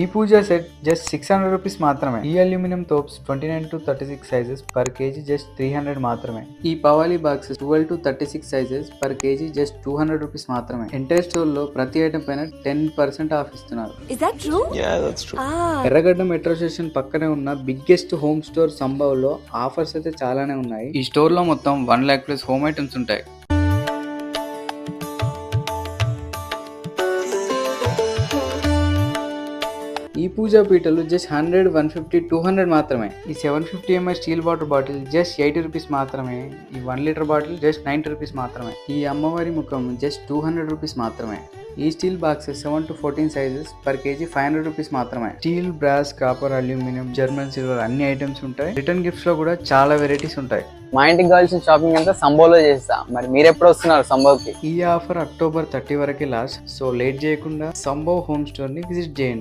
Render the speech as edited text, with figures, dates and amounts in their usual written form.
ఈ పూజ set just 600 rupees మాత్రమే. ఈ అల్యూమినియం తోప్స్ 29 to 36 sizes per KG just 300 మాత్రమే. ఈ పవాలి boxes 12 to 36 sizes per KG just 200 rupees మాత్రమే. ఎంటైర్ స్టోర్ లో ప్రతి ఐటమ్ పైన 10% ఆఫ్ ఇస్తున్నారు. ఎర్రగడ్డ మెట్రో స్టేషన్ పక్కనే ఉన్న బిగ్గెస్ట్ హోమ్ స్టోర్ సంభవ్ లో ఆఫర్స్ అయితే చాలానే ఉన్నాయి. ఈ స్టోర్ లో మొత్తం 1 lakh ప్లస్ హోమ్ ఐటమ్స్ ఉంటాయి. ఈ పూజా పీటలు జస్ట్ 100, 150, 200 మాత్రమే. ఈ 750 ml steel water bottle just 80 rupees మాత్రమే. ఈ 1 లీటర్ బాటిల్ జస్ట్ 90 రూపీస్ మాత్రమే. ఈ అమ్మవారి ముఖం జస్ట్ 200 రూపీస్ మాత్రమే. ఈ steel boxes 7 to 14 sizes per KG 500 rupees మాత్రమే. Steel, brass, copper, aluminium, German silver అన్ని ఐటమ్స్ ఉంటాయి. రిటర్న్ గిఫ్ట్స్ లో కూడా చాలా వెరైటీస్ ఉంటాయి. మా ఇంటికి కావాల్సిన షాపింగ్ అంతా సంభవ్లో చేస్తా. మరి మీరు ఎప్పుడు వస్తున్నారు సంభవ్కి? ఈ ఆఫర్ అక్టోబర్ 30 వరకే లాస్ట్. సో లేట్ చేయకుండా సంభవ్ హోమ్ స్టోర్ ని విజిట్ చేయండి.